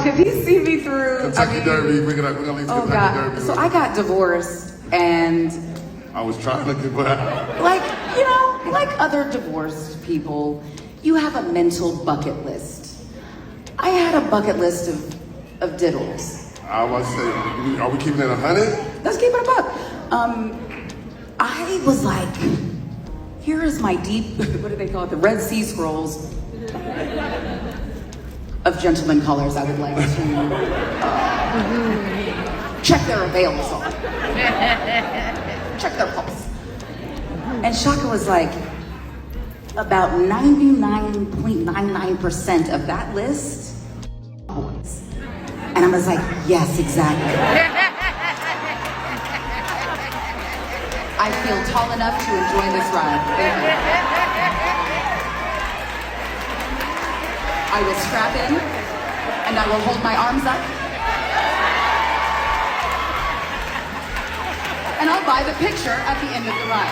Like, if he see me through... Kentucky Derby, we're gonna leave oh Kentucky God. Derby. So I got divorced, and... I was trying to get back. Like, you know, like other divorced people, you have a mental bucket list. I had a bucket list of diddles. I was say, are we keeping it 100? Let's keep it a buck. I was like, here is my deep, what do they call it? The Red Sea Scrolls of gentleman colors I would like to check their avails on. Check their pulse. And Shaka was like, about 99.99% of that list, boys. And I was like, yes, exactly. I feel tall enough to enjoy this ride. Thank you. I will strap in, and I will hold my arms up. And I'll buy the picture at the end of the ride.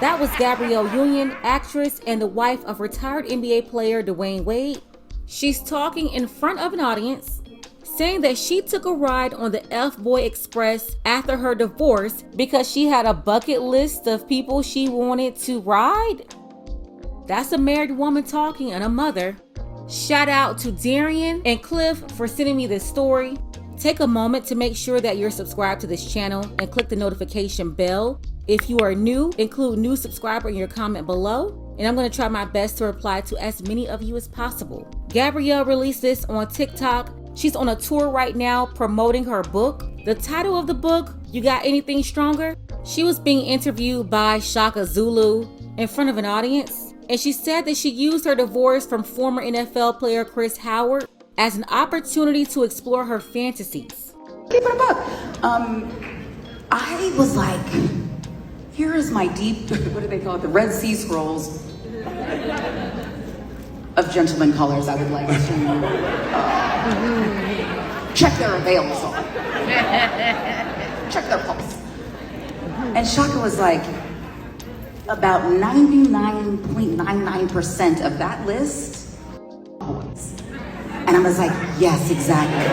That was Gabrielle Union, actress and the wife of retired NBA player Dwayne Wade. She's talking in front of an audience, saying that she took a ride on the F-Boy Express after her divorce because she had a bucket list of people she wanted to ride. That's a married woman talking and a mother. Shout out to Darian and Cliff for sending me this story. Take a moment to make sure that you're subscribed to this channel and click the notification bell. If you are new, include new subscriber in your comment below, and I'm going to try my best to reply to as many of you as possible. Gabrielle released this on TikTok. She's on a tour right now promoting her book. The title of the book, You Got Anything Stronger? She was being interviewed by Shaka Zulu in front of an audience, and she said that she used her divorce from former NFL player Chris Howard as an opportunity to explore her fantasies. Keep it a buck. I was like, here is my deep, what do they call it? The Red Sea Scrolls of gentleman colors I would like to check their avails on. Check their pulse. And Shaka was like, about 99.99% of that list, boys. And I was like, yes, exactly.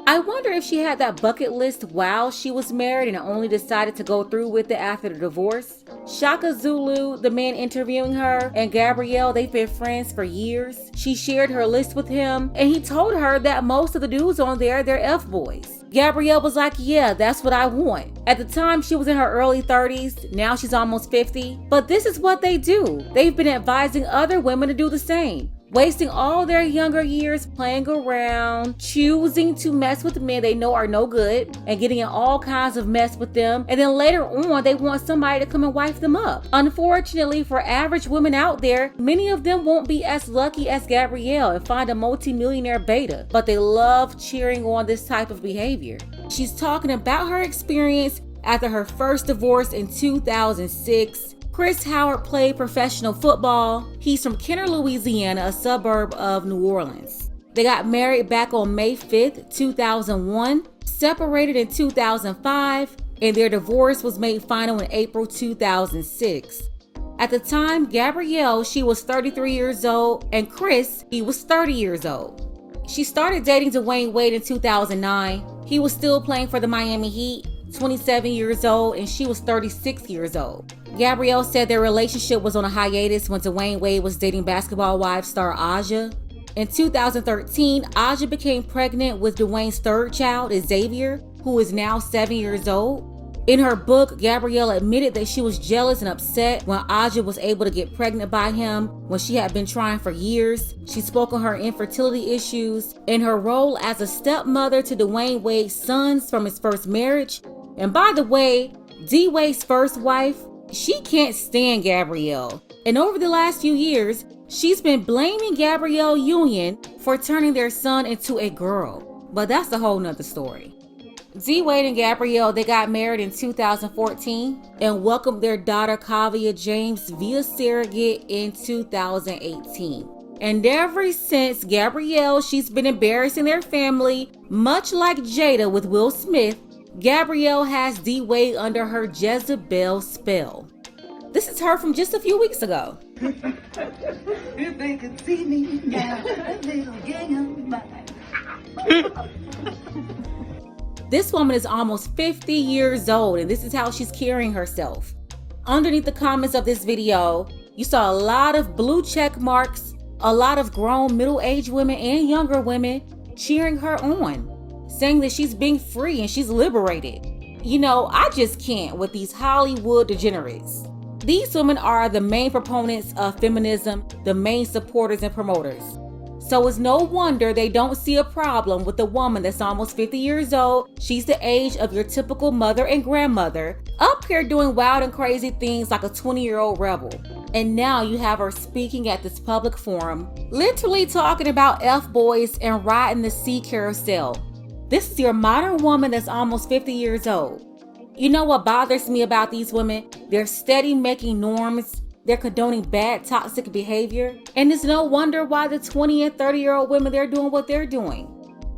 I wonder if she had that bucket list while she was married and only decided to go through with it after the divorce. Shaka Zulu, the man interviewing her, and Gabrielle, they've been friends for years. She shared her list with him, and he told her that most of the dudes on there, they're F-boys. Gabrielle was like, yeah, that's what I want. At the time, she was in her early 30s. Now she's almost 50. But this is what they do. They've been advising other women to do the same. Wasting all their younger years playing around, choosing to mess with men they know are no good, and getting in all kinds of mess with them, and then later on they want somebody to come and wife them up. Unfortunately for average women out there, many of them won't be as lucky as Gabrielle and find a multi-millionaire beta, but they love cheering on this type of behavior. She's talking about her experience after her first divorce in 2006. Chris Howard played professional football. He's from Kenner, Louisiana, a suburb of New Orleans. They got married back on May 5th, 2001, separated in 2005, and their divorce was made final in April 2006. At the time, Gabrielle, she was 33 years old, and Chris, he was 30 years old. She started dating Dwayne Wade in 2009. He was still playing for the Miami Heat, 27 years old, and she was 36 years old. Gabrielle said their relationship was on a hiatus when Dwayne Wade was dating Basketball Wives star Aja. In 2013, Aja became pregnant with Dwayne's third child, Xavier, who is now 7 years old. In her book, Gabrielle admitted that she was jealous and upset when Aja was able to get pregnant by him when she had been trying for years. She spoke on her infertility issues and her role as a stepmother to Dwayne Wade's sons from his first marriage. And by the way, D Wade's first wife, she can't stand Gabrielle. And over the last few years, she's been blaming Gabrielle Union for turning their son into a girl. But that's a whole nother story. D Wade and Gabrielle, they got married in 2014 and welcomed their daughter Kavia James via surrogate in 2018. And ever since, Gabrielle, she's been embarrassing their family, much like Jada with Will Smith. Gabrielle has D Wade under her Jezebel spell. This is her from just a few weeks ago. If they could see me now, a little gang of mine. This woman is almost 50 years old, and this is how she's carrying herself. Underneath the comments of this video, you saw a lot of blue check marks, a lot of grown middle-aged women and younger women cheering her on, saying that she's being free and she's liberated. You know, I just can't with these Hollywood degenerates. These women are the main proponents of feminism, the main supporters and promoters. So it's no wonder they don't see a problem with a woman that's almost 50 years old. She's the age of your typical mother and grandmother, up here doing wild and crazy things like a 20-year-old rebel. And now you have her speaking at this public forum, literally talking about F-boys and riding the C-Carousel. This is your modern woman that's almost 50 years old. You know what bothers me about these women? They're steady making norms. They're condoning bad, toxic behavior. And it's no wonder why the 20 and 30-year-old women, they're doing what they're doing.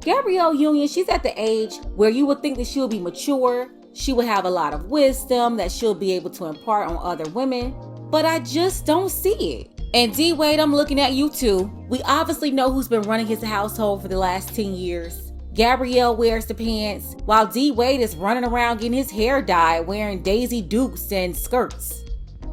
Gabrielle Union, she's at the age where you would think that she'll be mature. She would have a lot of wisdom that she'll be able to impart on other women. But I just don't see it. And D-Wade, I'm looking at you too. We obviously know who's been running his household for the last 10 years. Gabrielle wears the pants, while D-Wade is running around getting his hair dyed, wearing Daisy Dukes and skirts.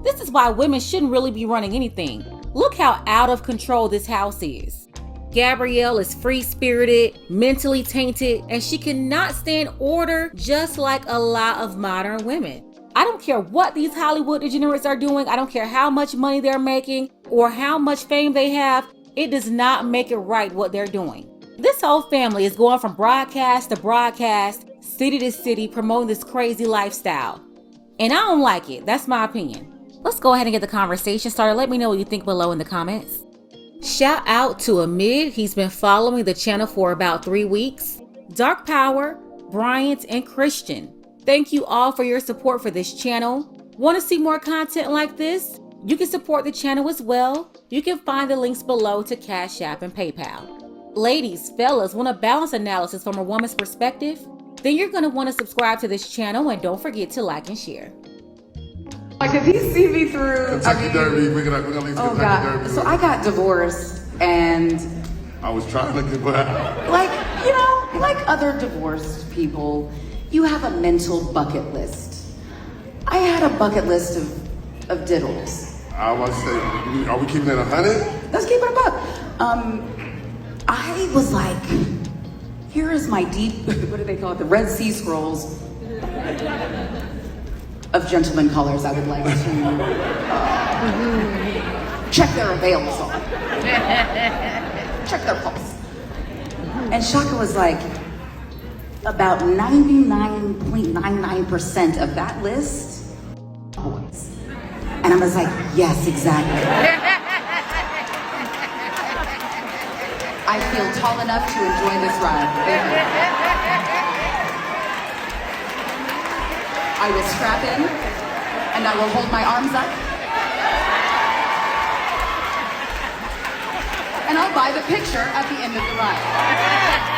This is why women shouldn't really be running anything. Look how out of control this house is. Gabrielle is free-spirited, mentally tainted, and she cannot stand order, just like a lot of modern women. I don't care what these Hollywood degenerates are doing. I don't care how much money they're making or how much fame they have. It does not make it right what they're doing. This whole family is going from broadcast to broadcast, city to city, promoting this crazy lifestyle. And I don't like it. That's my opinion. Let's go ahead and get the conversation started. Let me know what you think below in the comments. Shout out to Amid. He's been following the channel for about 3 weeks. Dark Power, Bryant, and Christian. Thank you all for your support for this channel. Want to see more content like this? You can support the channel as well. You can find the links below to Cash App and PayPal. Ladies, fellas, want a balanced analysis from a woman's perspective? Then you're going to want to subscribe to this channel and don't forget to like and share. Like, if you see me through... Kentucky Derby, we're gonna leave Oh, Kentucky God. Derby. So I got divorced, and... I was trying to get by. Like, you know, like other divorced people, you have a mental bucket list. I had a bucket list of diddles. I was say, are we keeping it 100? Let's keep it a buck. I was like, here is my deep, what do they call it? The Red Sea Scrolls of gentleman callers I would like to check their avails on. Check their pulse. And Shaka was like, about 99.99% of that list, boys. And I was like, yes, exactly. I feel tall enough to enjoy this ride. Thank you. I will strap in, and I will hold my arms up. And I'll buy the picture at the end of the ride.